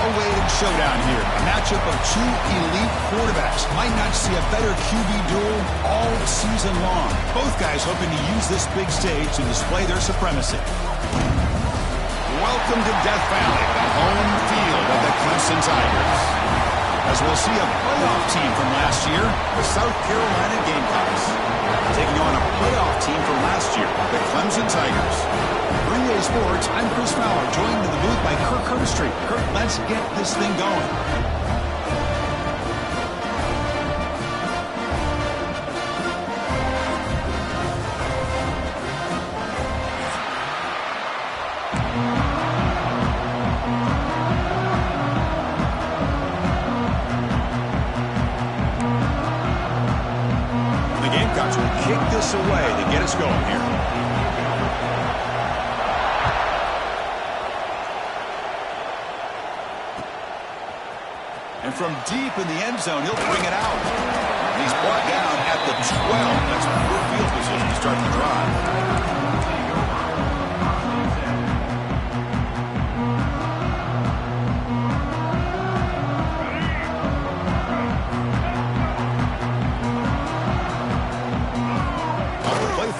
awaited showdown here. A matchup of two elite quarterbacks. Might not see a better QB duel all season long. Both guys hoping to use this big stage to display their supremacy. Welcome to Death Valley, the home field of the Clemson Tigers. As we'll see a playoff team from last year, the South Carolina Gamecocks, taking on a playoff team from last year, the Clemson Tigers. For EA Sports, I'm Chris Fowler, joined in the booth by Kirk Herbstreit. Kirk, let's get this thing going. Kick this away to get us going here. And from deep in the end zone, he'll bring it out. And he's brought down at the 12. That's good field position to start the drive.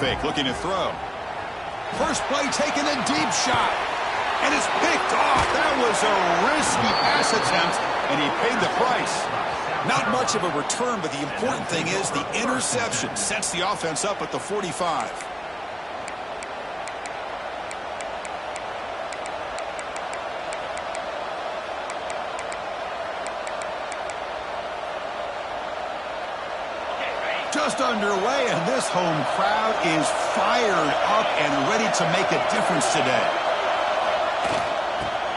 Fake, looking to throw. First play taken, a deep shot. And it's picked off. That was a risky pass attempt, and he paid the price. Not much of a return, but the important thing is the interception sets the offense up at the 45. Just underway, and this home crowd is fired up and ready to make a difference today.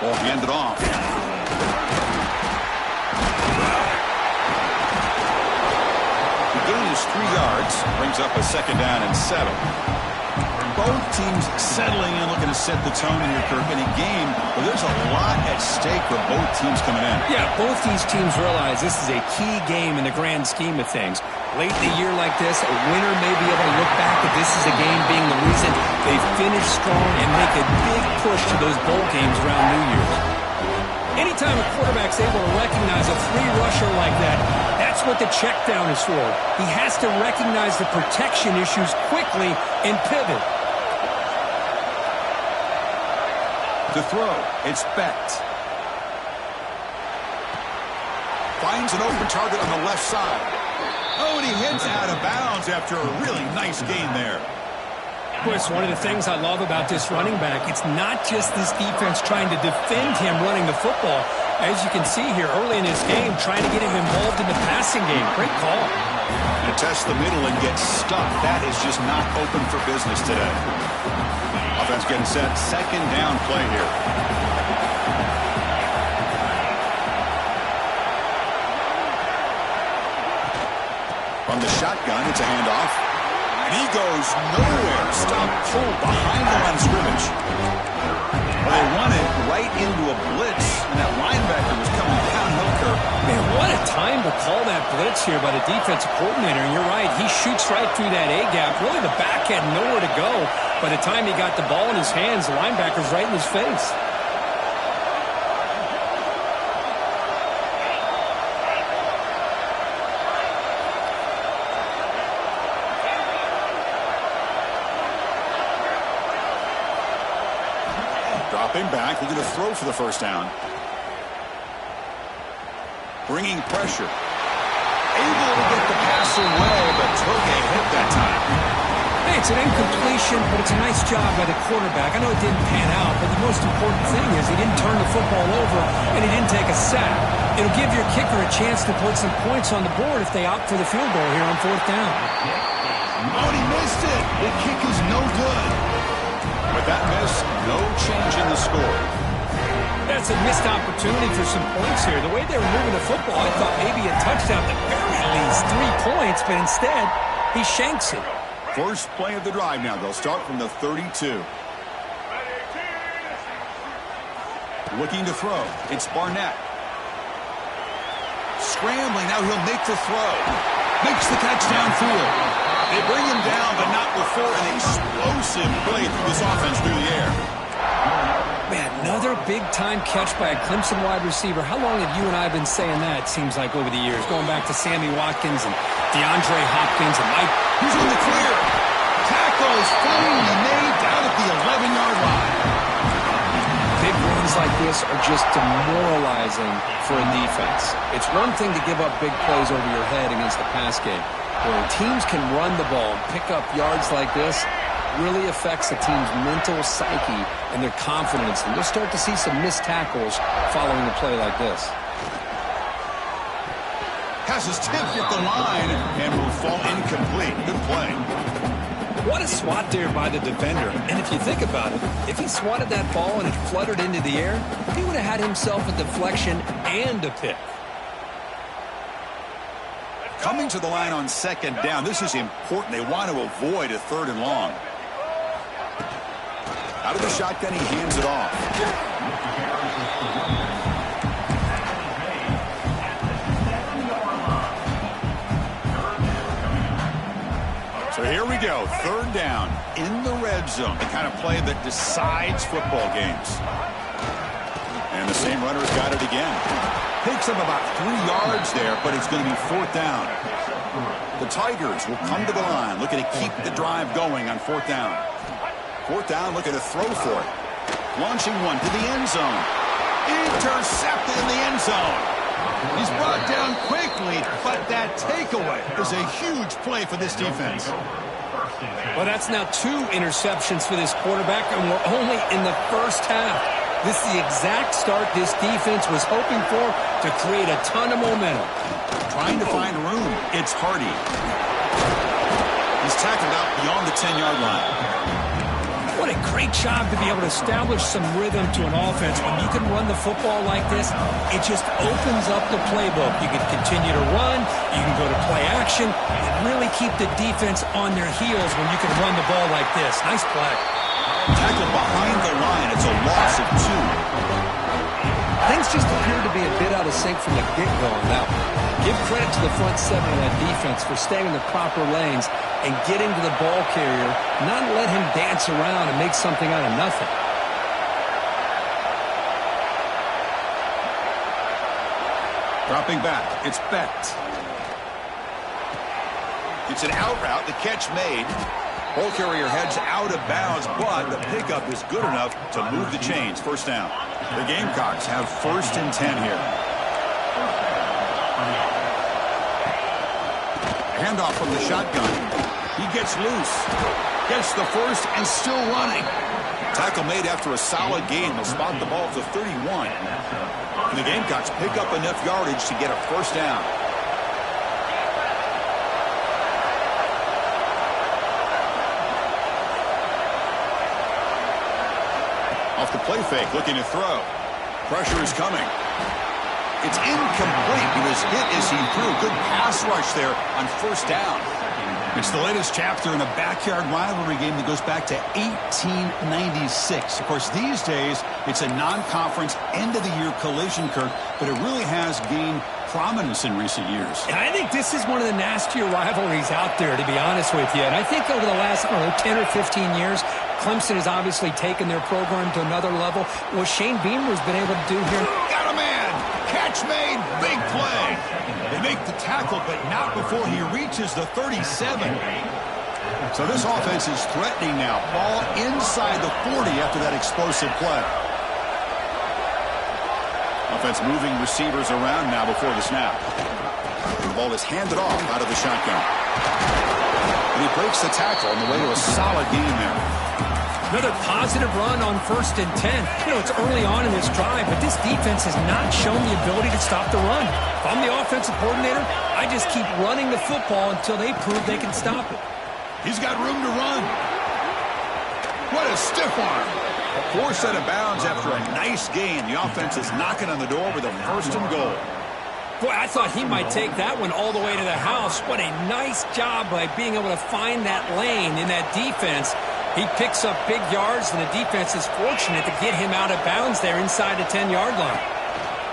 Well, he ended off. The gain is 3 yards, brings up a second down and 7. Both teams settling in, looking to set the tone here, Kirk, in a game where there's a lot at stake for both teams coming in. Yeah, both these teams realize this is a key game in the grand scheme of things. Late in the year like this, a winner may be able to look back at this as a game being the reason they finish strong and make a big push to those bowl games around New Year's. Anytime a quarterback's able to recognize a free rusher like that, that's what the check down is for. He has to recognize the protection issues quickly and pivot. To throw, it's Becht. Finds an open target on the left side. Oh, and he hits out of bounds after a really nice gain there. Chris, one of the things I love about this running back, it's not just this defense trying to defend him running the football. As you can see here early in this game, trying to get him involved in the passing game. Great call. To test the middle and get stuck, that is just not open for business today. Offense getting set, second down play here. From the shotgun, it's a handoff. And he goes nowhere. Stop pulled behind the line of scrimmage. Well, they run it right into a blitz, and that linebacker was coming downhill, Kirk. Man, what a time to call that blitz here by the defensive coordinator. And you're right, he shoots right through that A-gap. Really, the back had nowhere to go. By the time he got the ball in his hands, the linebacker's right in his face. Dropping back, looking to throw for the first down. Bringing pressure. Able to get the pass away, but took a hit that time. Hey, it's an incompletion, but it's a nice job by the quarterback. I know it didn't pan out, but the most important thing is he didn't turn the football over and he didn't take a sack. It'll give your kicker a chance to put some points on the board if they opt for the field goal here on 4th down. Oh, he missed it. The kick is no good. With that miss, no change in the score. That's a missed opportunity for some points here. The way they were moving the football, I thought maybe a touchdown at the very least 3 points, but instead, he shanks it. First play of the drive now. They'll start from the 32. Looking to throw. It's Barnett. Scrambling. Now he'll make the throw. Makes the catch downfield. They bring him down, but not before an explosive play through this offense through the air. Man, Another big-time catch by a Clemson wide receiver. How long have you and I been saying that, it seems like, over the years? Going back to Sammy Watkins and DeAndre Hopkins and Mike. He's in the clear. Tackle is finally made down at the 11-yard line. Big runs like this are just demoralizing for a defense. It's one thing to give up big plays over your head against the pass game. When teams can run the ball and pick up yards like this, really affects the team's mental psyche and their confidence. And you'll start to see some missed tackles following a play like this. Pass is tipped at the line and will fall incomplete. Good play. What a swat there by the defender. And if you think about it, if he swatted that ball and it fluttered into the air, he would have had himself a deflection and a pick. Coming to the line on second down. This is important. They want to avoid a 3rd and long. Out of the shotgun, he hands it off. So here we go. 3rd down in the red zone. The kind of play that decides football games. And the same runner's got it again. Picks up about 3 yards there, but it's going to be 4th down. The Tigers will come to the line, looking to keep the drive going on 4th down. 4th down, looking to throw for it. Launching one to the end zone. Intercepted in the end zone. He's brought down quickly, but that takeaway is a huge play for this defense. Well, that's now 2 interceptions for this quarterback, and we're only in the first half. This is the exact start this defense was hoping for to create a ton of momentum. Trying to find room. It's Hardy. He's tackled out beyond the 10-yard line. What a great job to be able to establish some rhythm to an offense. When you can run the football like this, it just opens up the playbook. You can continue to run, you can go to play action, and really keep the defense on their heels when you can run the ball like this. Nice play. Tackled behind the line. It's a loss of 2. Things just appear to be a bit out of sync from the get-go now. Give credit to the front 7 of that defense for staying in the proper lanes and getting to the ball carrier, not let him dance around and make something out of nothing. Dropping back, it's Becht. It's an out route, the catch made. Ball carrier heads out of bounds, but the pickup is good enough to move the chains. 1st down. The Gamecocks have 1st and 10 here. Handoff from the shotgun. He gets loose. Gets the first and still running. Tackle made after a solid gain. They'll spot the ball at the 31. And the Gamecocks pick up enough yardage to get a 1st down. Off the play fake, looking to throw. Pressure is coming. It's incomplete. He was hit as he threw. Good pass rush there on 1st down. It's the latest chapter in a backyard rivalry game that goes back to 1896. Of course, these days, it's a non-conference end-of-the-year collision, Kirk, but it really has gained prominence in recent years. And I think this is one of the nastier rivalries out there, to be honest with you. And I think over the last, 10 or 15 years, Clemson has obviously taken their program to another level. What Shane Beamer's been able to do here. Got a man! Catch made! Big play! They make the tackle, but not before he reaches the 37. So this offense is threatening now. Ball inside the 40 after that explosive play. Offense moving receivers around now before the snap. The ball is handed off out of the shotgun. And he breaks the tackle on the way to a solid gain there. Another positive run on 1st and 10. It's early on in this drive, but this defense has not shown the ability to stop the run. If I'm the offensive coordinator, I just keep running the football until they prove they can stop it. He's got room to run. What a stiff arm. A 4 set of bounds after a nice gain. The offense is knocking on the door with a 1st and goal. Boy, I thought he might take that one all the way to the house. What a nice job by being able to find that lane in that defense. He picks up big yards, and the defense is fortunate to get him out of bounds there inside the 10-yard line.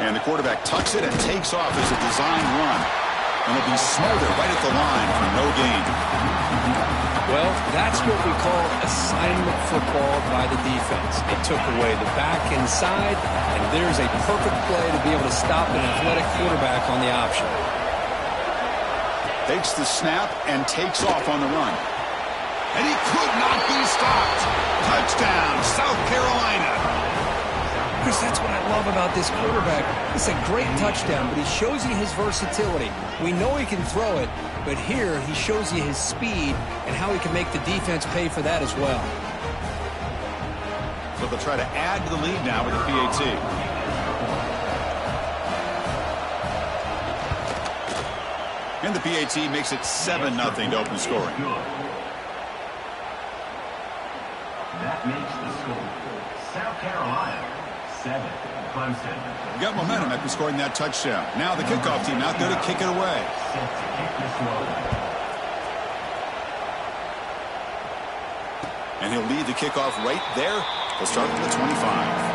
And the quarterback tucks it and takes off as a design run. And it'll be smothered right at the line for no gain. Well, that's what we call assignment football by the defense. They took away the back inside, and there's a perfect play to be able to stop an athletic quarterback on the option. Takes the snap and takes off on the run. And he could not be stopped. Touchdown, South Carolina. Chris, that's what I love about this quarterback. It's a great touchdown, but he shows you his versatility. We know he can throw it, but here he shows you his speed and how he can make the defense pay for that as well. So they'll try to add to the lead now with the PAT. And the PAT makes it 7-0 to open scoring. That makes the score South Carolina 7, Clemson. We got momentum after scoring that touchdown. Now the kickoff team out there to kick it away. Set to kick this one. And he'll lead the kickoff right there. He'll start from the 25.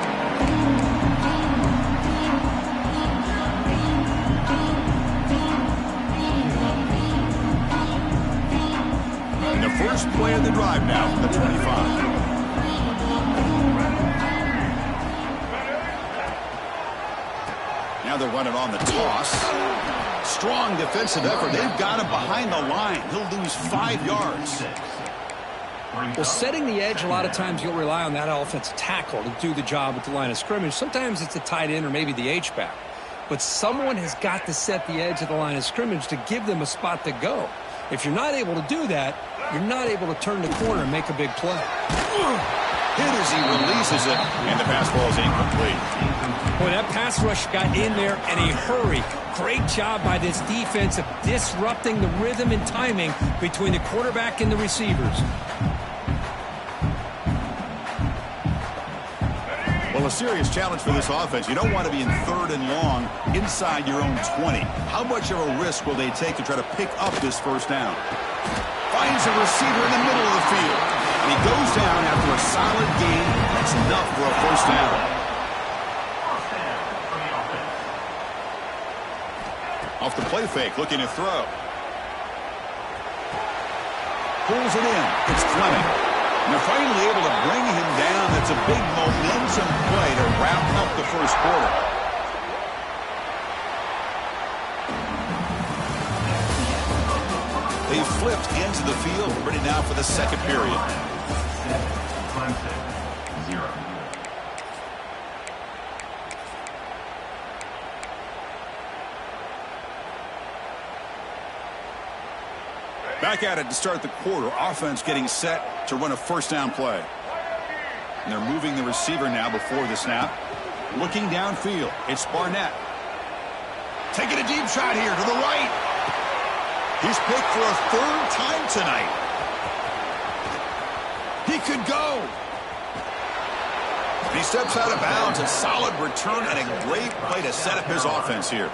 First play of the drive now from the 25. Now they're running on the toss. Strong defensive effort. They've got him behind the line. He'll lose 5 yards. Well, setting the edge, a lot of times you'll rely on that offensive tackle to do the job at the line of scrimmage. Sometimes it's a tight end or maybe the H-back. But someone has got to set the edge of the line of scrimmage to give them a spot to go. If you're not able to do that, you're not able to turn the corner and make a big play. Hit as he releases it, and the pass ball is incomplete. Boy, that pass rush got in there in a hurry. Great job by this defense of disrupting the rhythm and timing between the quarterback and the receivers. Well, a serious challenge for this offense. You don't want to be in 3rd and long inside your own 20. How much of a risk will they take to try to pick up this first down? Finds a receiver in the middle of the field. And he goes down after a solid gain. That's enough for a first down. Off the play fake, looking to throw. Pulls it in. It's Fleming. And they're finally able to bring him down. That's a big momentum play to wrap up the first quarter. They flipped into the field, ready now for the second period. 7, Clemson 0. Back at it to start the quarter. Offense getting set to run a first down play. And they're moving the receiver now before the snap. Looking downfield. It's Barnett. Taking a deep shot here to the right. He's picked for a 3rd time tonight. He could go. He steps out of bounds. A solid return and a great play to set up his offense here.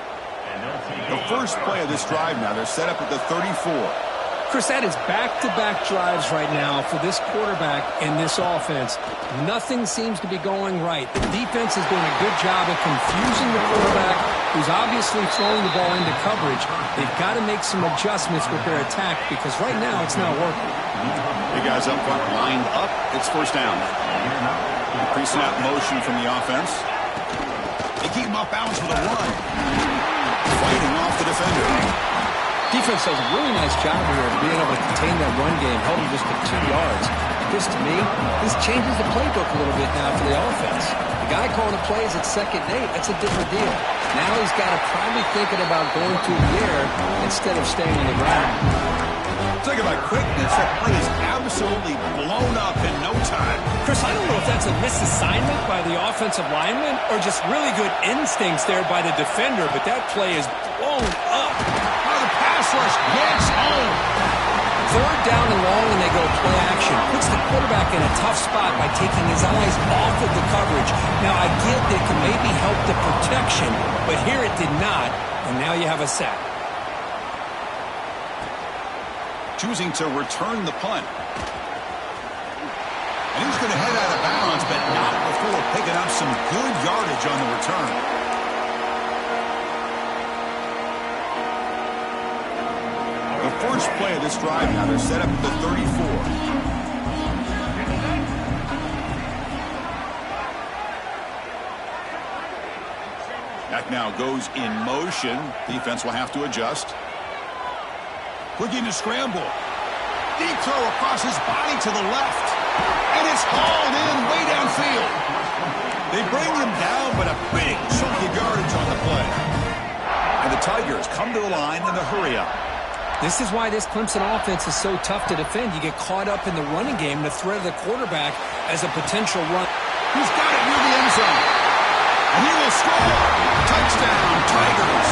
The first play of this drive now. They're set up at the 34. Chris, that is back-to-back drives right now for this quarterback and this offense. Nothing seems to be going right. The defense is doing a good job of confusing the quarterback, who's obviously throwing the ball into coverage. They've got to make some adjustments with their attack because right now it's not working. The guys up front lined up. It's first down. Pre-snap motion from the offense. They keep him off balance with a run. Fighting off the defender. Defense does a really nice job here of being able to contain that run game, held him just to 2 yards. This, to me, this changes the playbook a little bit now for the offense. The guy calling the plays at 2nd and 8, that's a different deal. Now he's got to probably thinking about going through the air instead of staying on the ground. Talking about quickness, that play is absolutely blown up in no time. Chris, I don't know if that's a misassignment by the offensive lineman or just really good instincts there by the defender, but that play is blown up. Now the pass rush gets home. 3rd down and long, and they go play action. Puts the quarterback in a tough spot by taking his eyes off of the coverage. Now, I get that it can maybe help the protection, but here it did not, and now you have a sack. Choosing to return the punt. And he's going to head out of bounds, but not before picking up some good yardage on the return. The first play of this drive now, they're set up at the 34. Back now goes in motion. Defense will have to adjust. Looking to scramble. Deep throw across his body to the left. And it's hauled in way downfield. They bring him down, but a big chunk of yardage on the play. And the Tigers come to the line in the hurry-up. This is why this Clemson offense is so tough to defend. You get caught up in the running game, the threat of the quarterback as a potential run. He's got it near the end zone. And he will score. Touchdown, Tigers.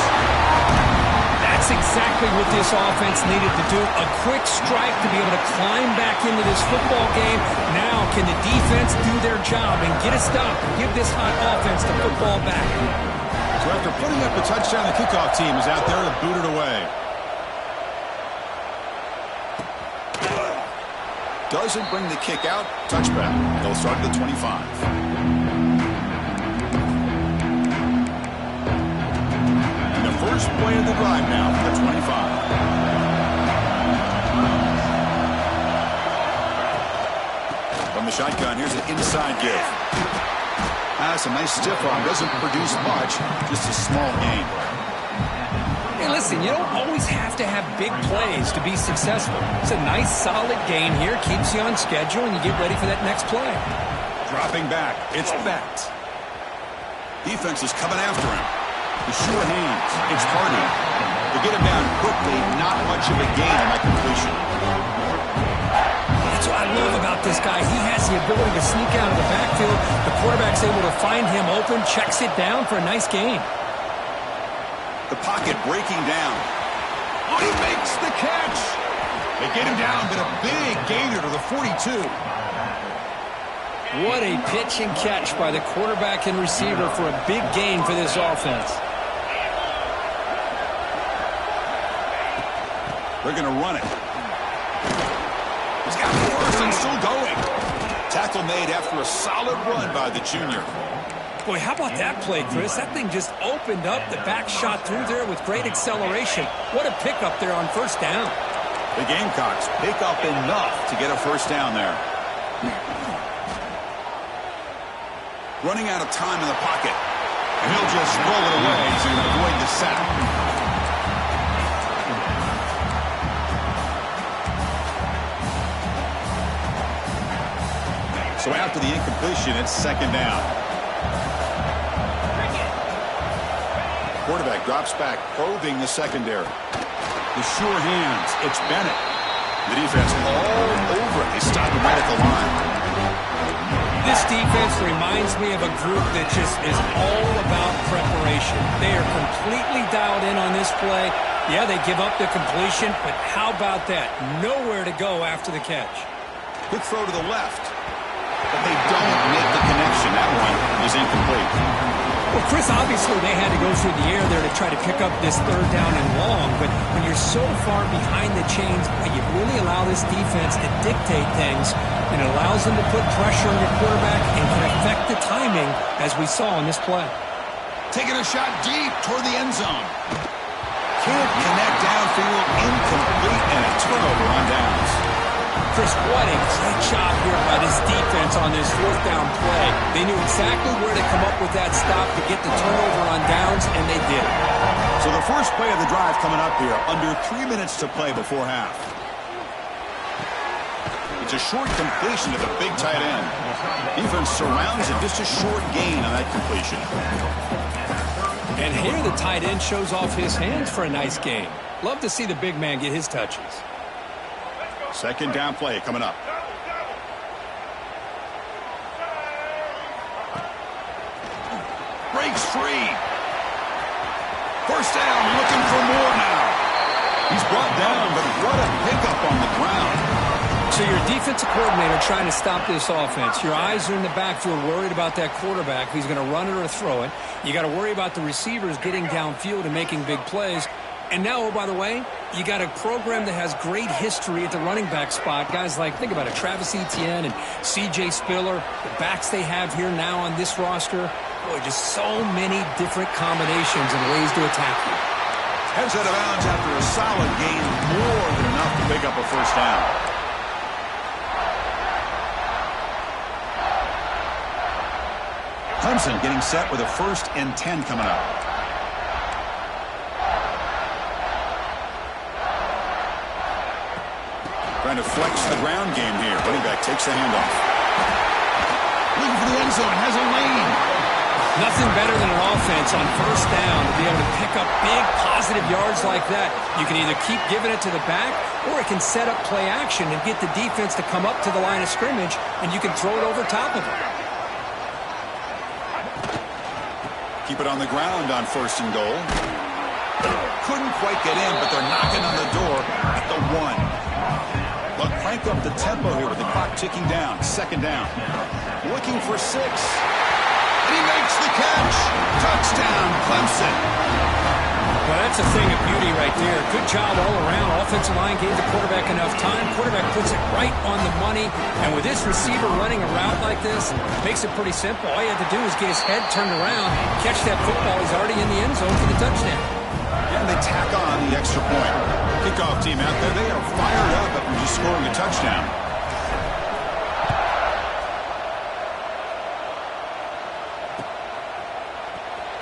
That's exactly what this offense needed to do. A quick strike to be able to climb back into this football game. Now can the defense do their job and get a stop and give this hot offense the football back? So after putting up a touchdown, the kickoff team is out there to boot it away. Doesn't bring the kick out. Touchback. They'll start at the 25. And the first play of the drive now for the 25. From the shotgun, here's an inside give. That's a nice stiff arm. Doesn't produce much. Just a small gain. Hey, listen, you don't always have to have big plays to be successful. It's a nice, solid gain here. Keeps you on schedule, and you get ready for that next play. Dropping back. It's Becht. Defense is coming after him. The sure hands. It's Hardy. They get him down quickly. Not much of a gain on that completion. That's what I love about this guy. He has the ability to sneak out of the backfield. The quarterback's able to find him open, checks it down for a nice gain. The pocket breaking down. Oh, he makes the catch. They get him down, but a big gainer to the 42. What a pitch and catch by the quarterback and receiver for a big gain for this offense. They're going to run it. He's got fourth and still going. Tackle made after a solid run by the junior. Boy, how about that play, Chris? That thing just opened up. The back shot through there with great acceleration. What a pickup there on first down. The Gamecocks pick up enough to get a first down there. Running out of time in the pocket. And he'll just roll it away to avoid the sack. So after the incompletion, it's second down. Quarterback drops back, probing the secondary. The sure hands. It's Bennett. The defense all over it. They stop him right at the line. This defense reminds me of a group that just is all about preparation. They are completely dialed in on this play. Yeah, they give up the completion, but how about that? Nowhere to go after the catch. Quick throw to the left. But they don't make the connection. That one is incomplete. Well, Chris, obviously they had to go through the air there to try to pick up this third down and long, but when you're so far behind the chains, you really allow this defense to dictate things, and it allows them to put pressure on your quarterback and can affect the timing, as we saw in this play. Taking a shot deep toward the end zone. Can't connect downfield, incomplete, and a turnover on downs. Chris, what a great job here by this defense on this fourth down play. They knew exactly where to come up with that stop to get the turnover on downs, and they did. So the first play of the drive coming up here, under 3 minutes to play before half. It's a short completion to the big tight end. Defense surrounds it, just a short gain on that completion. And here the tight end shows off his hands for a nice gain. Love to see the big man get his touches. Second down play coming up. Breaks free. First down, looking for more now. He's brought down, but what a pickup on the ground. So your defensive coordinator trying to stop this offense. Your eyes are in the backfield, worried about that quarterback who's going to run it or throw it. You got to worry about the receivers getting downfield and making big plays. And now, oh, by the way, you got a program that has great history at the running back spot. Guys like, think about it, Travis Etienne and C.J. Spiller, the backs they have here now on this roster. Boy, just so many different combinations and ways to attack you. Heads out of bounds after a solid gain, more than enough to pick up a first down. Clemson getting set with a 1st and 10 coming up. Trying to flex the ground game here. Running back takes the handoff. Looking for the end zone. Has a lane. Nothing better than an offense on 1st down to be able to pick up big positive yards like that. You can either keep giving it to the back, or it can set up play action and get the defense to come up to the line of scrimmage, and you can throw it over top of it. Keep it on the ground on 1st and goal. Couldn't quite get in, but they're knocking on the door at the 1. But crank up the tempo here with the clock ticking down. 2nd down. Looking for 6. And he makes the catch. Touchdown, Clemson. Well, that's a thing of beauty right there. Good job all around. Offensive line gave the quarterback enough time. Quarterback puts it right on the money. And with this receiver running a route like this, makes it pretty simple. All you have to do is get his head turned around, catch that football. He's already in the end zone for the touchdown. And they tack on the extra point. Kickoff team out there, they are fired up after just scoring a touchdown.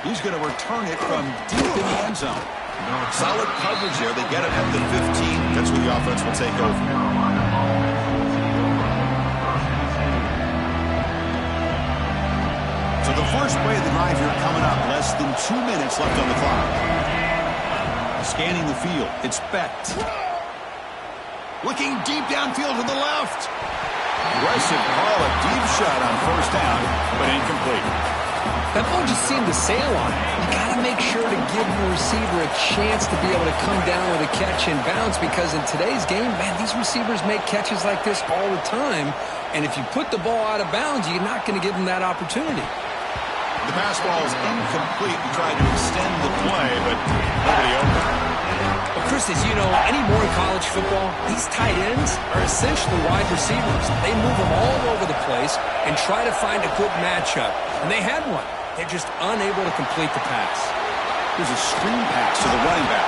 He's going to return it from deep in the end zone. Solid coverage there. They get it at the 15. That's where the offense will take over. So the first play of the drive here coming up. Less than 2 minutes left on the clock. Scanning the field. It's Becht. Looking deep downfield to the left. Aggressive call, a deep shot on 1st down, but incomplete. That ball just seemed to sail on it. You got to make sure to give your receiver a chance to be able to come down with a catch and bounce, because in today's game, man, these receivers make catches like this all the time. And if you put the ball out of bounds, you're not going to give them that opportunity. The pass ball is incomplete. He tried to extend the play, but nobody open. But Chris, as you know, anymore in college football, these tight ends are essentially wide receivers. They move them all over the place and try to find a good matchup. And they had one. They're just unable to complete the pass. There's a screen pass to the running back.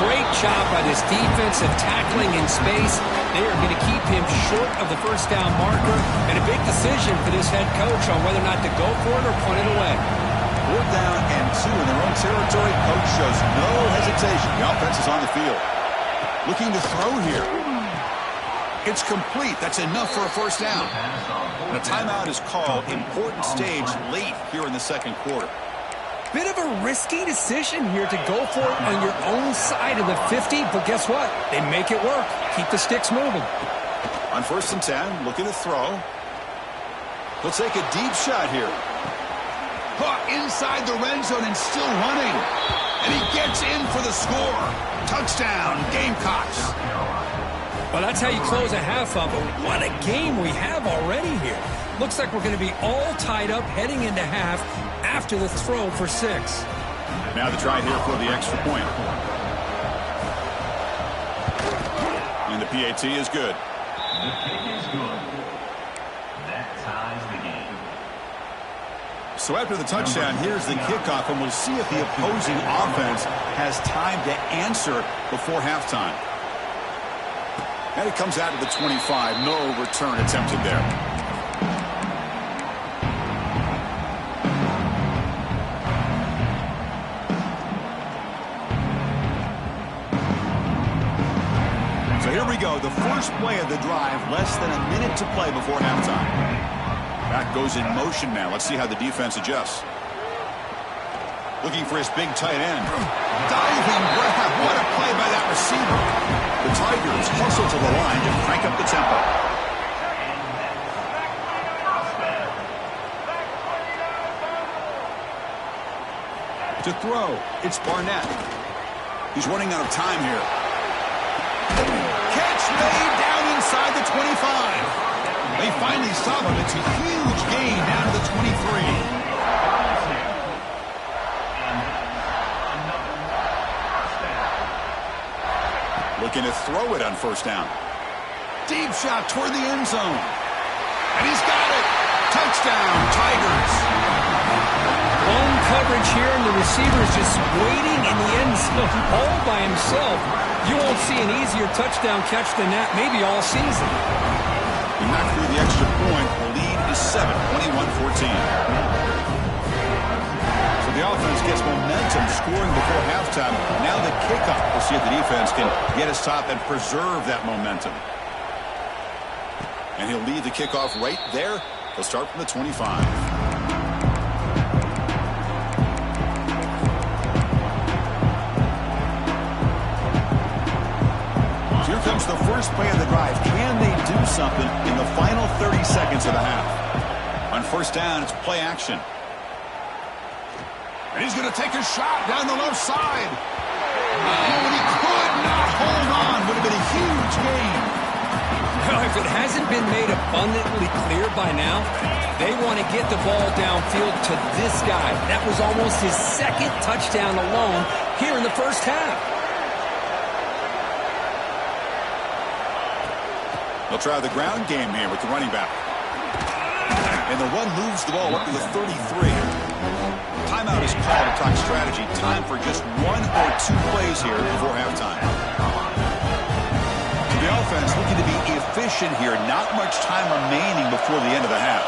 Great job by this defensive tackling in space. They are going to keep him short of the 1st down marker, and a big decision for this head coach on whether or not to go for it or punt it away. 4th down and 2 in their own territory. Coach shows no hesitation. The offense is on the field. Looking to throw here. It's complete. That's enough for a 1st down. And a timeout is called. Important stage late here in the 2nd quarter. Bit of a risky decision here to go for it on your own side of the 50, but guess what? They make it work. Keep the sticks moving. On 1st and 10, looking to throw. He'll take a deep shot here. Caught inside the red zone and still running. And he gets in for the score. Touchdown, Gamecocks. Well, that's how you close a half up. What a game we have already here. Looks like we're going to be all tied up heading into half after the throw for 6. Now the try here for the extra point. And the PAT is good. The kick is good. That ties the game. So after the touchdown, here's the kickoff, and we'll see if the opposing offense has time to answer before halftime. And it comes out of the 25. No return attempted there. So here we go. The first play of the drive. Less than a minute to play before halftime. Back goes in motion now. Let's see how the defense adjusts. Looking for his big tight end. Diving grab. What a play by that receiver. The Tigers hustle to the line to crank up the tempo. To throw, it's Barnett. He's running out of time here. Catch made down inside the 25. They finally stop him. It's a huge gain down to the 23. Looking to throw it on 1st down. Deep shot toward the end zone. And he's got it. Touchdown, Tigers. Lone coverage here, and the receiver is just waiting in the end zone all by himself. You won't see an easier touchdown catch than that maybe all season. He knocked through the extra point. The lead is 7, 21-14. So the offense gets momentum scoring before halftime. Now the kickoff. We'll see if the defense can get his top and preserve that momentum. And he'll lead the kickoff right there. He'll start from the 25. Here comes the first play of the drive. Can they do something in the final 30 seconds of the half? On first down, it's play action. And he's going to take a shot down the left side. Oh, and he could not hold on. Would have been a huge gain. Well, if it hasn't been made abundantly clear by now, they want to get the ball downfield to this guy. That was almost his second touchdown alone here in the first half. They'll try the ground game here with the running back. And the run moves the ball up to the 33. Timeout is called to talk strategy. Time for just 1 or 2 plays here before halftime. So the offense looking to be efficient here. Not much time remaining before the end of the half.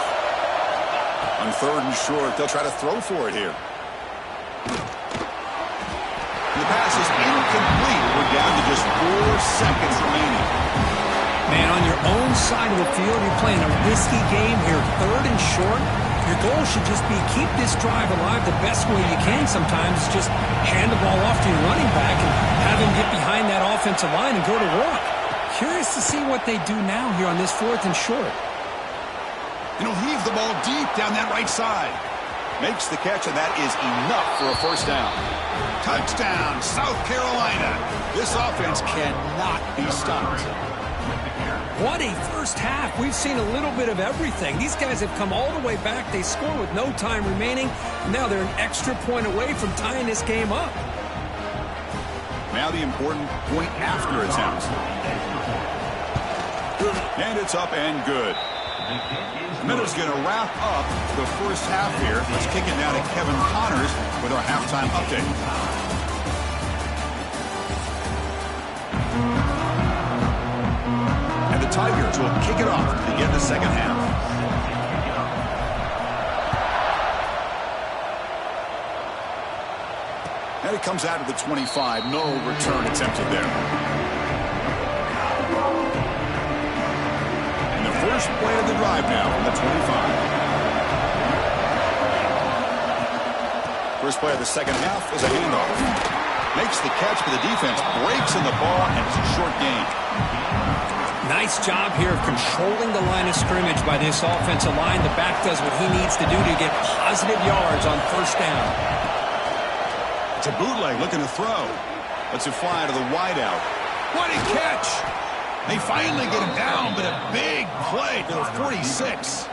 On third and short, they'll try to throw for it here. The pass is incomplete. We're down to just 4 seconds remaining. Man, on your own side of the field, you're playing a risky game here. Third and short, your goal should just be keep this drive alive the best way you can sometimes. Just hand the ball off to your running back and have him get behind that offensive line and go to work. Curious to see what they do now here on this 4th and short. And he'll heave the ball deep down that right side. Makes the catch, and that is enough for a first down. Touchdown, South Carolina. This offense cannot be stopped. What a first half. We've seen a little bit of everything. These guys have come all the way back. They score with no time remaining. Now they're an extra point away from tying this game up. Now the important point after attempt. And it's up and good. Miller's going to wrap up the first half here. Let's kick it now to Kevin Connors with our halftime update. And the Tigers will kick it off to begin the second half. And it comes out of the 25. No return attempted there. And the first play of the drive now from the 25. First play of the second half is a handoff. Makes the catch, but the defense breaks in the ball, and it's a short gain. Nice job here of controlling the line of scrimmage by this offensive line. The back does what he needs to do to get positive yards on first down. It's a bootleg looking to throw. Lets it fly to the wideout. What a catch! They finally get him down, but a big play to the 46.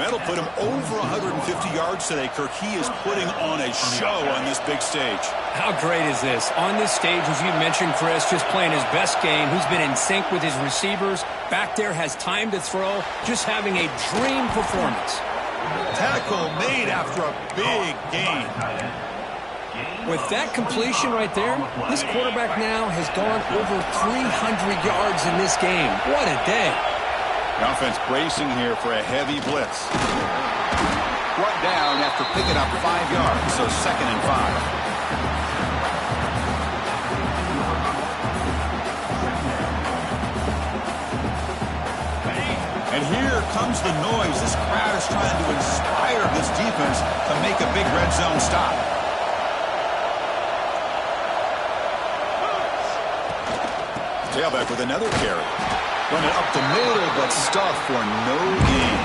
That'll put him over 150 yards today. Kirk, he is putting on a show on this big stage. How great is this? On this stage, as you mentioned, Chris, just playing his best game. He's been in sync with his receivers. Back there has time to throw. Just having a dream performance. Tackle made after a big gain. With that completion right there, this quarterback now has gone over 300 yards in this game. What a day. The offense bracing here for a heavy blitz. Brought down after picking up 5 yards, so 2nd and 5. And here comes the noise. This crowd is trying to inspire this defense to make a big red zone stop. Tailback with another carry. Run it up the middle, but stuffed for no gain.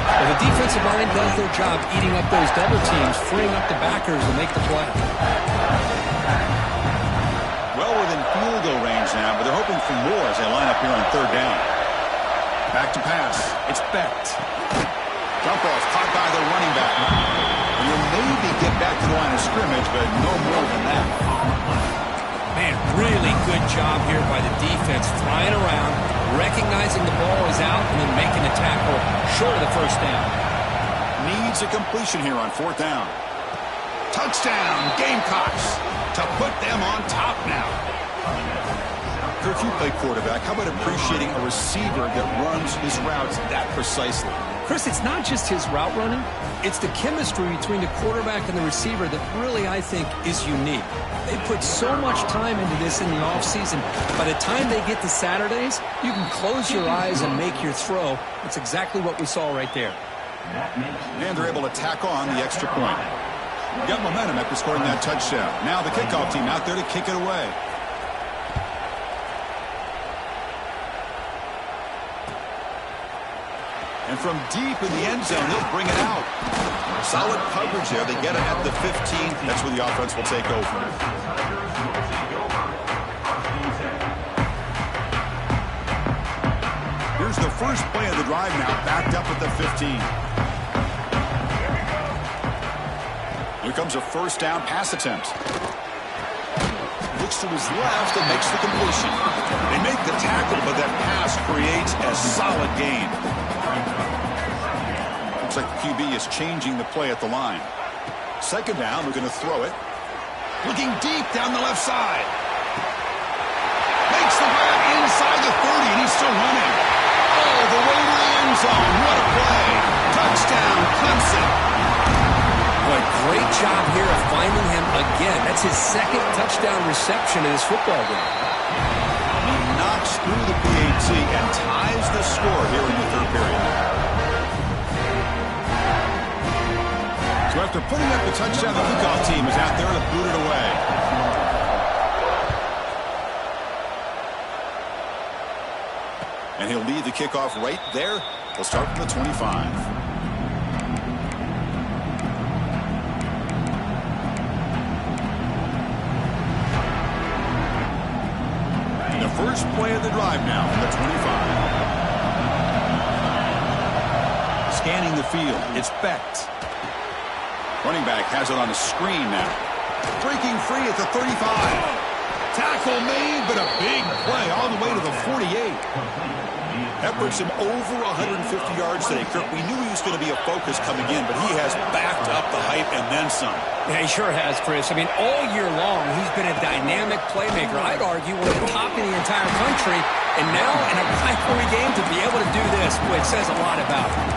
Well, the defensive line does their job eating up those double teams, freeing up the backers to make the play. Well within field goal range now, but they're hoping for more as they line up here on 3rd down. Back to pass. It's Becht. Dump off caught by the running back. And you'll maybe get back to the line of scrimmage, but no more than that. Man, really good job here by the defense, flying around, recognizing the ball is out, and then making the tackle short of the first down. Needs a completion here on 4th down. Touchdown, Gamecocks, to put them on top now. Kirk, you play quarterback. How about appreciating a receiver that runs his routes that precisely? Chris, it's not just his route running. It's the chemistry between the quarterback and the receiver that really, I think, is unique. They put so much time into this in the offseason. By the time they get to Saturdays, you can close your eyes and make your throw. That's exactly what we saw right there. And they're able to tack on the extra point. Got momentum after scoring that touchdown. Now the kickoff team out there to kick it away. And from deep in the end zone, they'll bring it out. Solid coverage there. They get it at the 15. That's where the offense will take over. Here's the first play of the drive now, backed up at the 15. Here comes a first down pass attempt. Looks to his left and makes the completion. They make the tackle, but that pass creates a solid gain. Looks like the QB is changing the play at the line. Second down, we're going to throw it. Looking deep down the left side. Makes the grab inside the 30, and he's still running. Oh, the way to the end zone. What a play. Touchdown, Clemson. Boy, great job here of finding him again. That's his second touchdown reception in this football game. He knocks through the PAT and ties the score here in the third period. So after putting up the touchdown, the kickoff team is out there to boot it away. And he'll lead the kickoff right there. They'll start from the 25. First play of the drive now on the 25. Scanning the field, it's Becht. Running back has it on a screen now. Breaking free at the 35. Tackle made, but a big play all the way to the 48. That brings him over 150 yards today. Kirk, we knew he was going to be a focus coming in, but he has backed up the hype and then some. Yeah, he sure has, Chris. I mean, all year long, he's been a dynamic playmaker. I'd argue one of the top in the entire country. And now, in a rivalry game, to be able to do this, boy, it says a lot about him.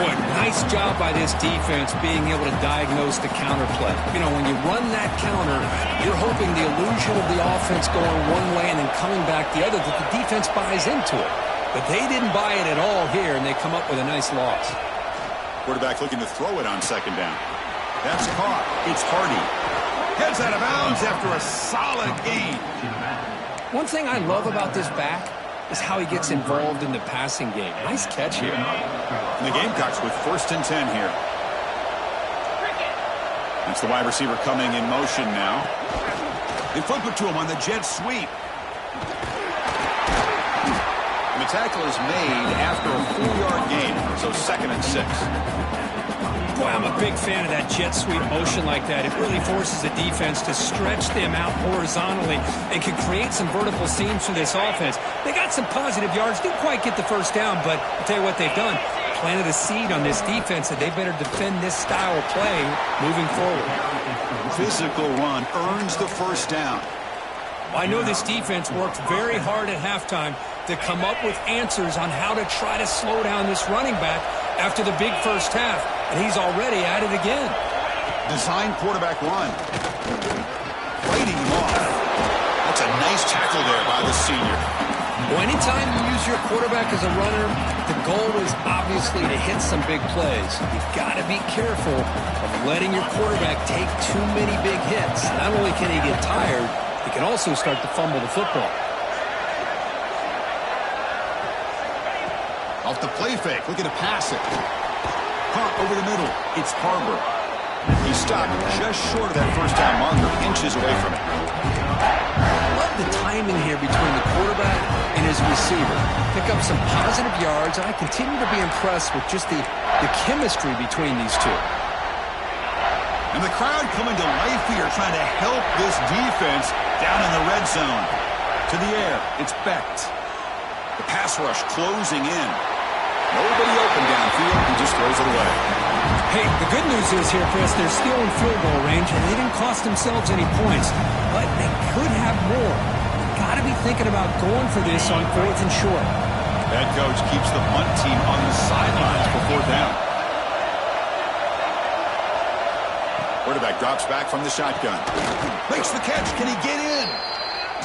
Boy, nice job by this defense being able to diagnose the counterplay. You know, when you run that counter, you're hoping the illusion of the offense going one way and then coming back the other, that the defense buys into it. But they didn't buy it at all here, and they come up with a nice loss. Quarterback looking to throw it on second down. That's caught. It's Hardy. Heads out of bounds after a solid gain. One thing I love about this back is how he gets involved in the passing game. Nice catch here. And the Gamecocks with 1st and 10 here. That's the wide receiver coming in motion now. They flip it to him on the jet sweep. And the tackle is made after a 4-yard gain, so 2nd and 6. Boy, I'm a big fan of that jet sweep motion like that. It really forces the defense to stretch them out horizontally and can create some vertical seams for this offense. They got some positive yards, didn't quite get the first down, but I'll tell you what they've done. Planted a seed on this defense that they better defend this style of play moving forward. Physical run earns the first down. I know this defense worked very hard at halftime to come up with answers on how to try to slow down this running back after the big first half, and he's already at it again. Design quarterback run. Fighting him off. That's a nice tackle there by the senior. Well, anytime you use your quarterback as a runner, the goal is obviously to hit some big plays. You've got to be careful of letting your quarterback take too many big hits. Not only can he get tired, he can also start to fumble the football. Off the play fake, looking to pass it. Caught over the middle. It's Harbor. He stopped just short of that first down marker, inches away from it. Love the timing here between the quarterback and his receiver. Pick up some positive yards, and I continue to be impressed with just the chemistry between these two. And the crowd coming to life here, trying to help this defense down in the red zone. To the air, it's Becht. The pass rush closing in. Nobody open downfield. He just throws it away. Hey, the good news is here, Chris, they're still in field goal range, and they didn't cost themselves any points. But they could have more. Got to be thinking about going for this on 4th and short. Head coach keeps the punt team on the sidelines for 4th down. Quarterback drops back from the shotgun. Makes the catch. Can he get in?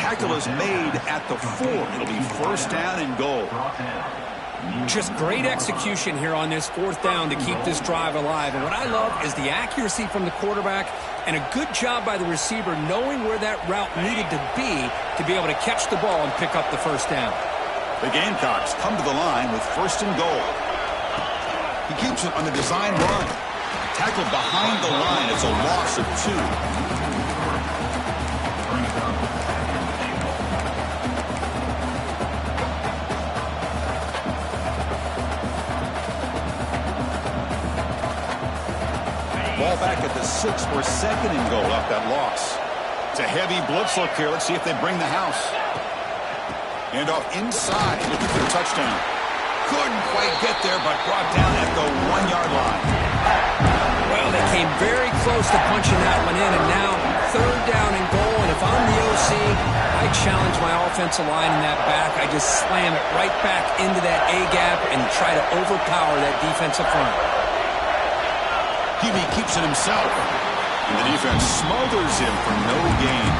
Tackle is made at the 4. It'll be 1st down and goal. Just great execution here on this 4th down to keep this drive alive. And what I love is the accuracy from the quarterback and a good job by the receiver knowing where that route needed to be able to catch the ball and pick up the 1st down. The Gamecocks come to the line with 1st and goal. He keeps it on the design run. Tackled behind the line. It's a loss of 2. Ball back at the 6 for 2nd and goal off that loss. It's a heavy blitz look here. Let's see if they bring the house. And off inside, looking for the touchdown. Couldn't quite get there, but brought down at the 1-yard line. Well, they came very close to punching that one in, and now 3rd down and goal. And if I'm the OC, I challenge my offensive line in that back. I just slam it right back into that A-gap and try to overpower that defensive front. Hebe keeps it himself, and the defense smothers him for no gain.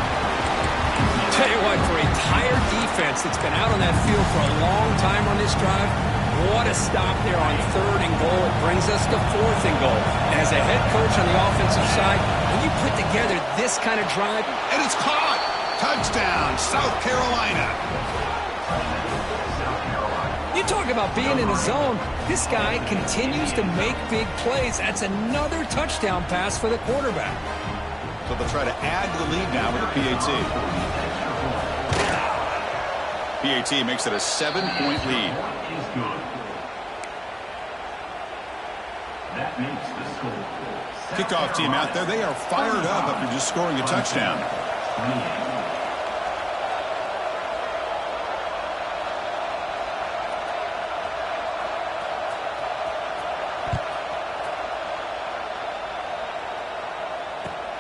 Tell you what, for a tired defense that's been out on that field for a long time on this drive, what a stop there on 3rd and goal. It brings us to 4th and goal. And as a head coach on the offensive side, when you put together this kind of drive, and it's caught. Touchdown, South Carolina. You talk about being in a zone. This guy continues to make big plays. That's another touchdown pass for the quarterback. So they'll try to add to the lead now with a PAT. PAT makes it a 7-point lead. That makes the score. Kickoff team out there. They are fired up after just scoring a touchdown. 28.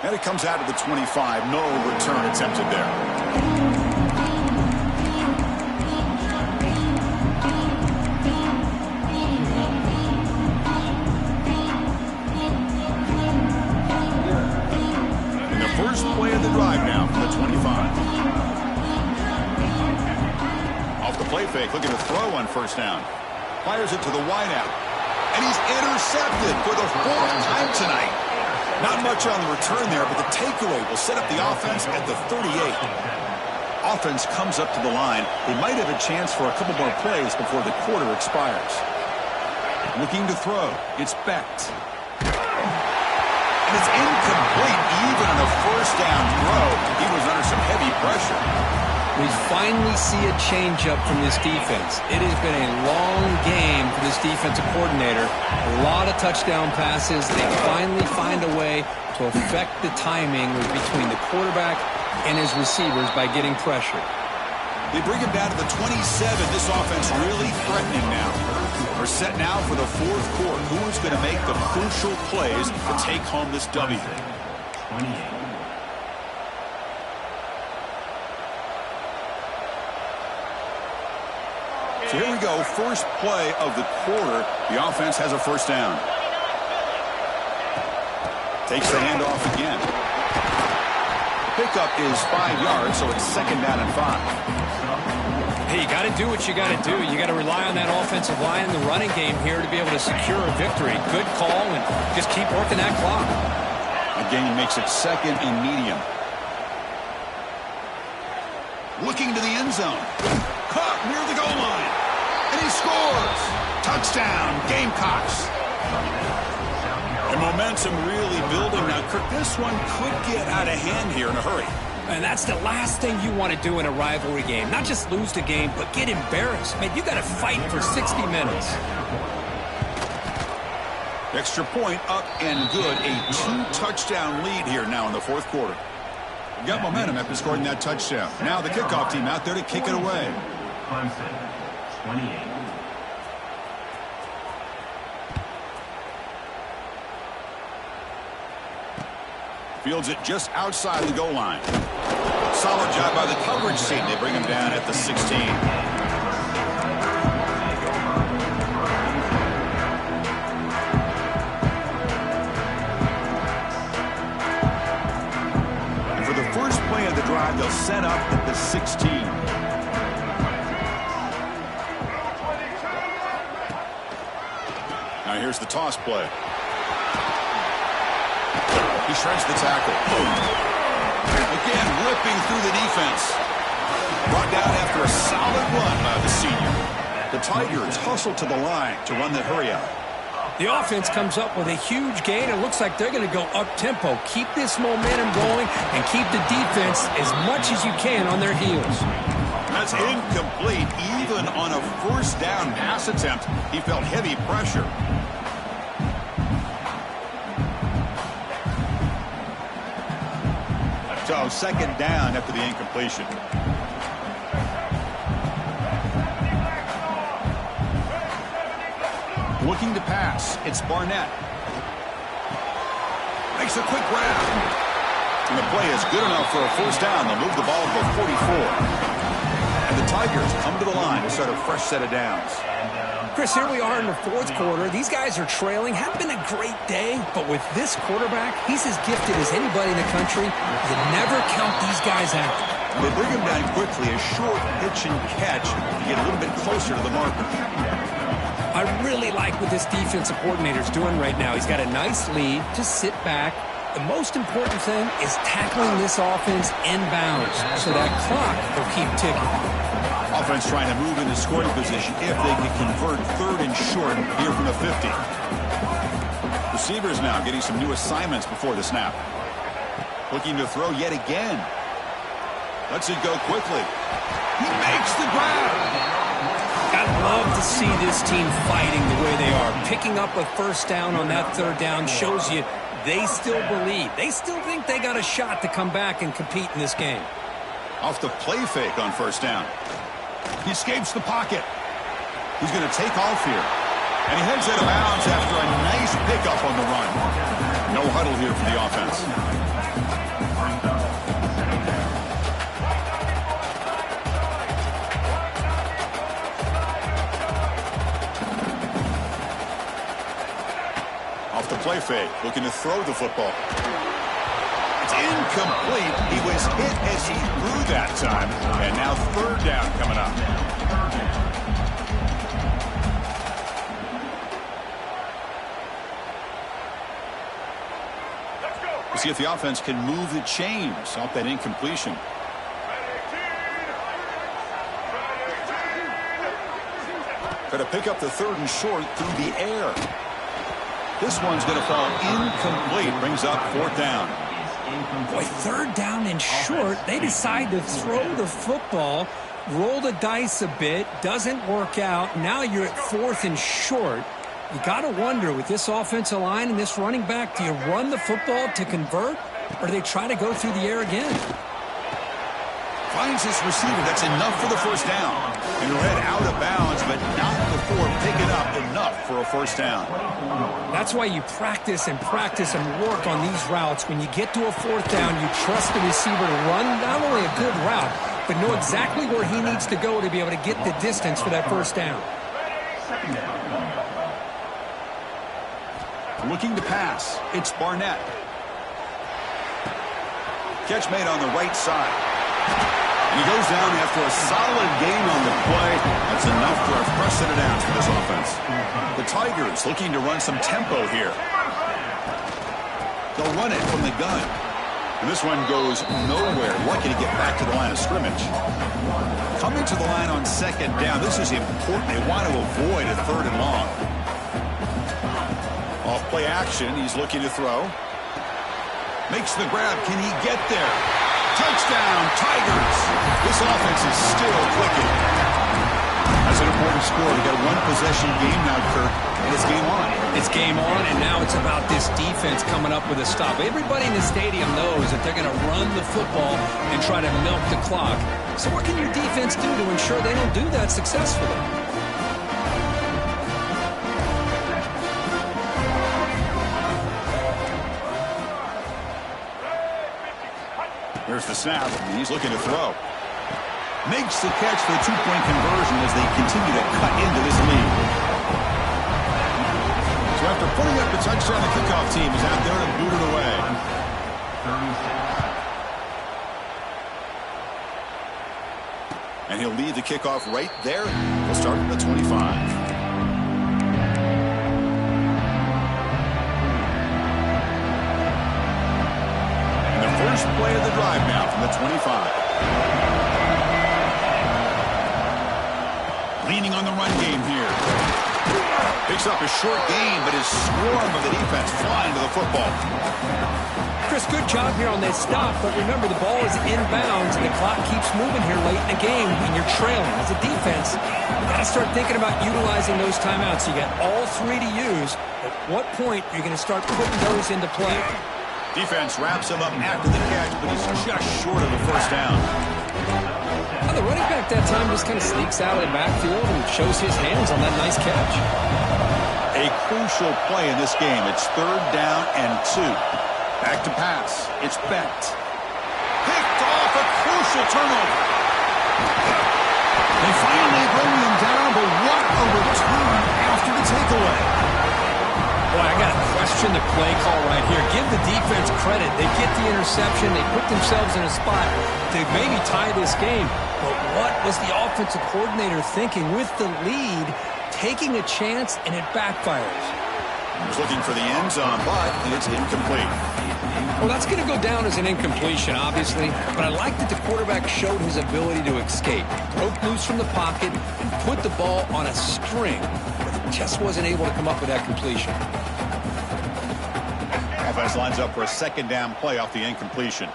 And it comes out of the 25. No return attempted there. And the first play of the drive now from the 25. Off the play fake, looking to throw on 1st down. Fires it to the wideout. And he's intercepted for the 4th time tonight. Not much on the return there, but the takeaway will set up the offense at the 38. Offense comes up to the line. They might have a chance for a couple more plays before the quarter expires. Looking to throw. It's Becht. And it's incomplete. Even on a 1st down throw, he was under some heavy pressure. We finally see a change-up from this defense. It has been a long game for this defensive coordinator. A lot of touchdown passes. They finally find a way to affect the timing between the quarterback and his receivers by getting pressure. They bring him down to the 27. This offense really threatening now. We're set now for the 4th quarter. Who is going to make the crucial plays to take home this W? 28. So here we go, first play of the quarter. The offense has a 1st down. Takes the handoff again. The pickup is 5 yards, so it's 2nd down and 5. Hey, you got to do what you got to do. You got to rely on that offensive line in the running game here to be able to secure a victory. Good call, and just keep working that clock. The gain makes it 2nd and medium. Looking to the end zone. Caught near the goal line. And he scores. Touchdown, Gamecocks. And momentum really building now. Kirk, this one could get out of hand here in a hurry. And that's the last thing you want to do in a rivalry game. Not just lose the game, but get embarrassed. Man, you got to fight for 60 minutes. Extra point up and good. A 2-touchdown lead here now in the 4th quarter. Got momentum after scoring that touchdown. Now the kickoff team out there to kick it away. Clemson, 28. Fields it just outside the goal line. Solid job by the coverage team. They bring him down at the 16. And for the first play of the drive, they'll set up at the 16. Now here's the toss play. He shreds the tackle. Again, ripping through the defense. Brought down after a solid run by the senior. The Tigers hustle to the line to run the hurry out. The offense comes up with a huge gain. It looks like they're going to go up-tempo. Keep this momentum going and keep the defense as much as you can on their heels. That's incomplete. Even on a first down pass attempt, he felt heavy pressure. So second down after the incompletion. Looking to pass. It's Barnett. Makes a quick grab. And the play is good enough for a first down. They'll move the ball to the 44. And the Tigers come to the line to start a fresh set of downs. Chris, here we are in the fourth quarter. These guys are trailing. Haven't been a great day, but with this quarterback, he's as gifted as anybody in the country. You never count these guys out. They bring him down quickly, a short pitch and catch to get a little bit closer to the marker. I really like what this defensive coordinator's doing right now. He's got a nice lead. Just sit back. The most important thing is tackling this offense inbounds so that clock will keep ticking. Offense trying to move into scoring position if they can convert third and short here from the 50. Receivers now getting some new assignments before the snap. Looking to throw yet again. Lets it go quickly. He makes the grab. I'd love to see this team fighting the way they are. Picking up a first down on that third down shows you they still believe. They still think they got a shot to come back and compete in this game. Off the play fake on first down. He escapes the pocket. He's going to take off here. And he heads out of bounds after a nice pickup on the run. No huddle here for the offense. Off the play fake, looking to throw the football. It's incomplete. He was hit as he threw that time. And now third down coming up. We'll see if the offense can move the chains off that incompletion. Got to pick up the third and short through the air. This one's going to fall incomplete. Brings up fourth down. Boy, third down and short. They decide to throw the football, roll the dice a bit, doesn't work out. Now you're at fourth and short. You got to wonder, with this offensive line and this running back, do you run the football to convert, or do they try to go through the air again? Finds his receiver. That's enough for the first down. And he'll head out of bounds, but not before picking up enough for a first down. That's why you practice and work on these routes. When you get to a fourth down, you trust the receiver to run not only a good route, but know exactly where he needs to go to be able to get the distance for that first down. Looking to pass. It's Barnett. Catch made on the right side. And he goes down after a solid gain on the play. That's enough for a fresh set of downs for this offense. The Tigers looking to run some tempo here. They'll run it from the gun. And this one goes nowhere. Lucky to get back to the line of scrimmage. Coming to the line on second down. This is important. They want to avoid a third and long. Off play action. He's looking to throw. Makes the grab. Can he get there? Touchdown, Tigers. This offense is still clicking. That's an important score. We got a one-possession game now, Kirk, and it's game on. It's game on, and now it's about this defense coming up with a stop. Everybody in the stadium knows that they're going to run the football and try to milk the clock. So what can your defense do to ensure they don't do that successfully? Here's the snap. He's looking to throw. Makes the catch for the two-point conversion as they continue to cut into this lead. So after putting up the touchdown, the kickoff team is out there to boot it away. 36. And he'll lead the kickoff right there. He'll start at the 25. First play of the drive now from the 25. Leaning on the run game here. Picks up a short gain, but his swarm of the defense flying to the football. Chris, good job here on that stop, but remember the ball is inbounds and the clock keeps moving here late in the game when you're trailing. As a defense, you got to start thinking about utilizing those timeouts. You got all three to use. At what point are you going to start putting those into play? Defense wraps him up after the catch, but he's just short of the first down. Well, the running back that time just kind of sneaks out of the backfield and shows his hands on that nice catch. A crucial play in this game. It's 3rd down and 2. Back to pass. It's Bent. Picked off, a crucial turnover. They finally bring him down, but what a return after the takeaway. Boy, I got to question the play call right here. Give the defense credit. They get the interception. They put themselves in a spot to maybe tie this game. But what was the offensive coordinator thinking with the lead, taking a chance, and it backfires? He was looking for the end zone, but it's incomplete. Well, that's going to go down as an incompletion, obviously. But I like that the quarterback showed his ability to escape. Broke loose from the pocket and put the ball on a string. Just wasn't able to come up with that completion. Offense lines up for a 2nd down play off the incompletion.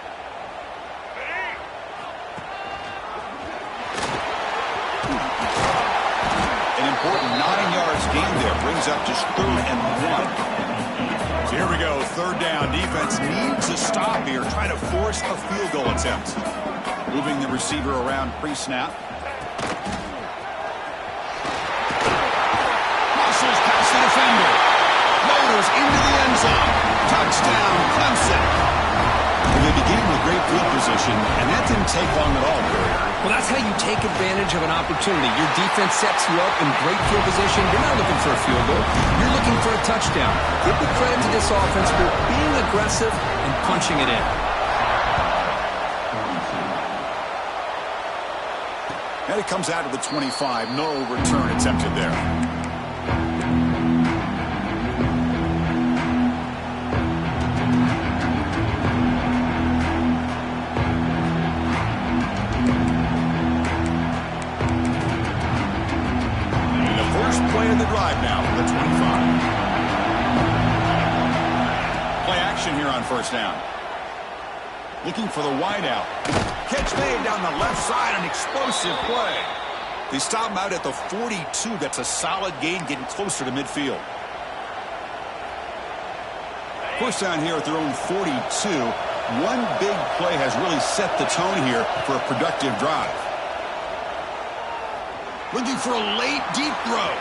An important 9 yards gain there brings up just 3rd and 1. So here we go, 3rd down. Defense needs a stop here, trying to force a field goal attempt. Moving the receiver around pre-snap. Past the defender. Motors into the end zone. Touchdown, Clemson. They began with great field position, and that didn't take long at all, Curry. Well, that's how you take advantage of an opportunity. Your defense sets you up in great field position. You're not looking for a field goal. You're looking for a touchdown. Give the credit to this offense for being aggressive and punching it in. And it comes out of the 25. No return attempted there. Play of the drive now from the 25. Play action here on 1st down. Looking for the wideout. Catch made down the left side, an explosive play. They stop him out at the 42. That's a solid gain, getting closer to midfield. 1st down here at their own 42. One big play has really set the tone here for a productive drive. Looking for a late, deep throw.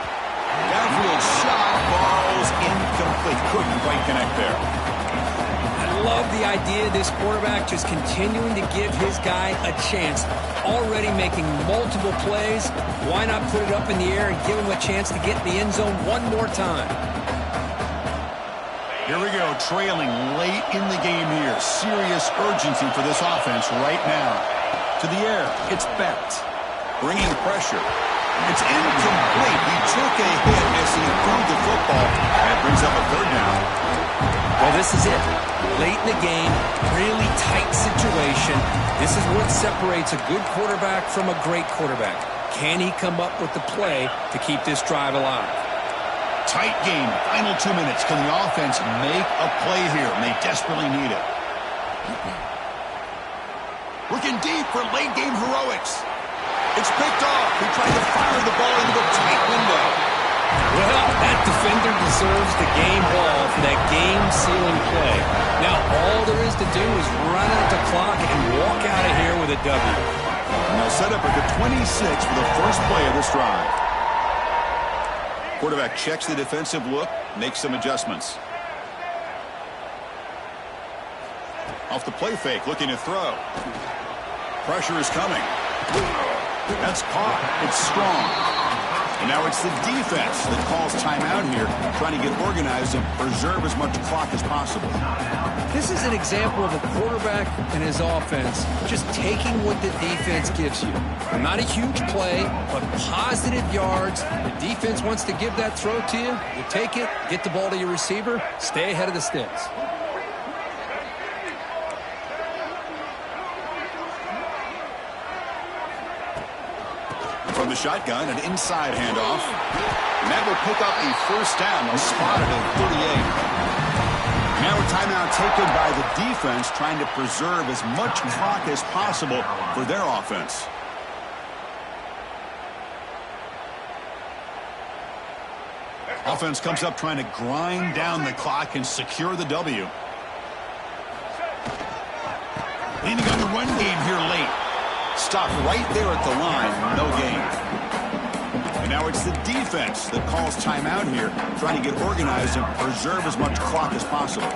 Downfield shot falls incomplete. Couldn't quite connect there. I love the idea of this quarterback just continuing to give his guy a chance. Already making multiple plays. Why not put it up in the air and give him a chance to get in the end zone one more time? Here we go, trailing late in the game here. Serious urgency for this offense right now. To the air, it's Bent. Bringing pressure. It's incomplete. He took a hit as he threw the football. That brings up a 3rd down. Well, this is it. Late in the game, really tight situation. This is what separates a good quarterback from a great quarterback. Can he come up with the play to keep this drive alive? Tight game. Final 2 minutes. Can the offense make a play here? And they desperately need it. Looking deep for late game heroics. It's picked off. He tried to fire the ball into the tight window. Well, that defender deserves the game ball for that game-sealing play. Now, all there is to do is run out the clock and walk out of here with a W. And they'll set up at the 26 for the first play of this drive. Quarterback checks the defensive look, makes some adjustments. Off the play fake, looking to throw. Pressure is coming. That's caught. It's strong. And now it's the defense that calls timeout here, trying to get organized and preserve as much clock as possible. This is an example of a quarterback and his offense just taking what the defense gives you. Not a huge play, but positive yards. The defense wants to give that throw to you. You take it, get the ball to your receiver, stay ahead of the sticks. From the shotgun, an inside handoff. And that will pick up a first down. They'll spot it at 38. Now a timeout taken by the defense, trying to preserve as much clock as possible for their offense. Offense comes up trying to grind down the clock and secure the W. Leaning on the run game here late. Stopped right there at the line, no gain. And now it's the defense that calls timeout here, trying to get organized and preserve as much clock as possible.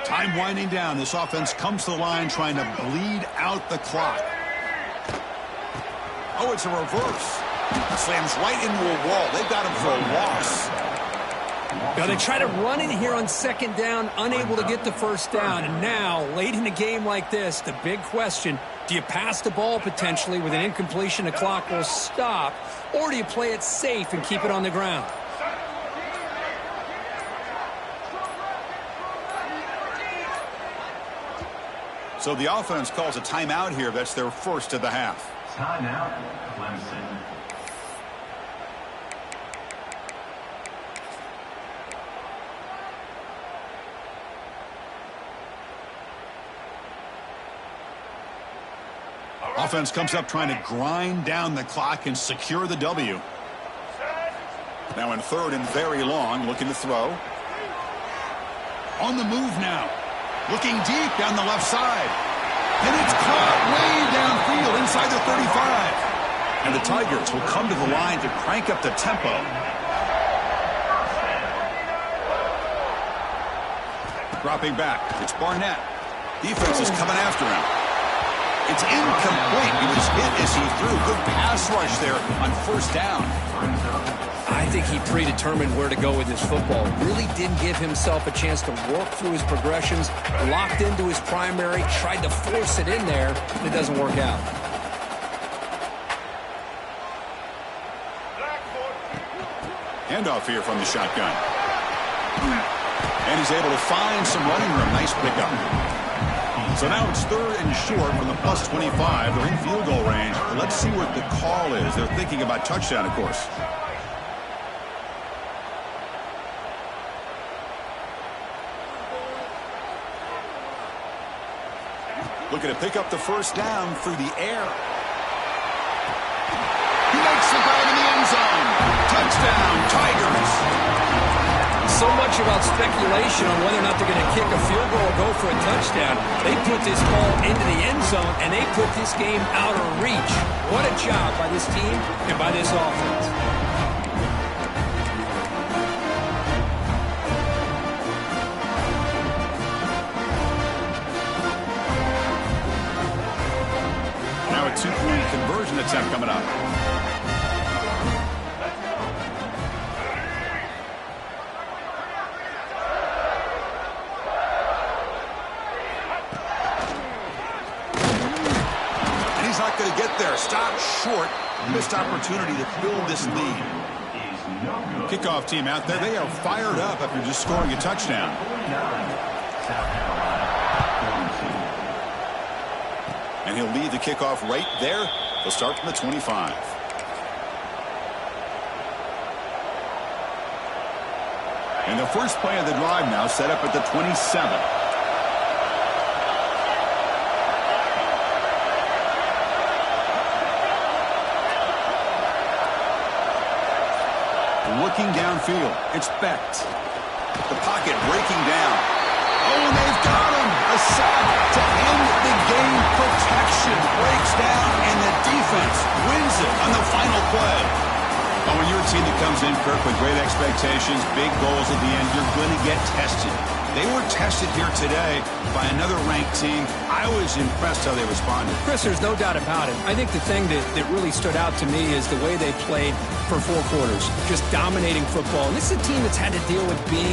Time winding down. This offense comes to the line trying to bleed out the clock. Oh, it's a reverse. Slams right into a wall. They've got him for a loss. Now they try to run in here on second down, unable to get the first down. And now, late in a game like this, the big question, do you pass the ball potentially with an incompletion, the clock will stop, or do you play it safe and keep it on the ground? So the offense calls a timeout here. That's their first of the half. Timeout, Clemson. Offense comes up trying to grind down the clock and secure the W. Now in third and very long, looking to throw. On the move now. Looking deep down the left side. And it's caught way downfield inside the 35. And the Tigers will come to the line to crank up the tempo. Dropping back. It's Barnett. Defense is coming after him. It's incomplete. He was hit as he threw. Good pass rush there on first down. I think he predetermined where to go with his football. Really didn't give himself a chance to work through his progressions. Locked into his primary, tried to force it in there, and it doesn't work out. Handoff here from the shotgun. And he's able to find some running room. Nice pickup. So now it's third and short from the plus 25. They're in field goal range. Let's see what the call is. They're thinking about touchdown, of course. Looking to pick up the first down through the air. He makes the grab in the end zone. Touchdown, Tigers. So much about speculation on whether or not they're going to kick a field goal or go for a touchdown. They put this ball into the end zone, and they put this game out of reach. What a job by this team and by this offense. Now a two-point conversion attempt coming up. Going to get there. Stop short. Missed opportunity to build this lead. Kickoff team out there. They are fired up after just scoring a touchdown. And he'll lead the kickoff right there. They'll start from the 25. And the first play of the drive now set up at the 27. Looking downfield. It's Becht. The pocket breaking down. Oh, and they've got him. A sack to end the game. Protection breaks down, and the defense wins it on the final play. Oh, when you're a team that comes in in, Kirk, with great expectations, big goals at the end. You're going to get tested. They were tested here today by another ranked team. I was impressed how they responded. Chris, there's no doubt about it. I think the thing that really stood out to me is the way they played for 4 quarters, just dominating football. And this is a team that's had to deal with being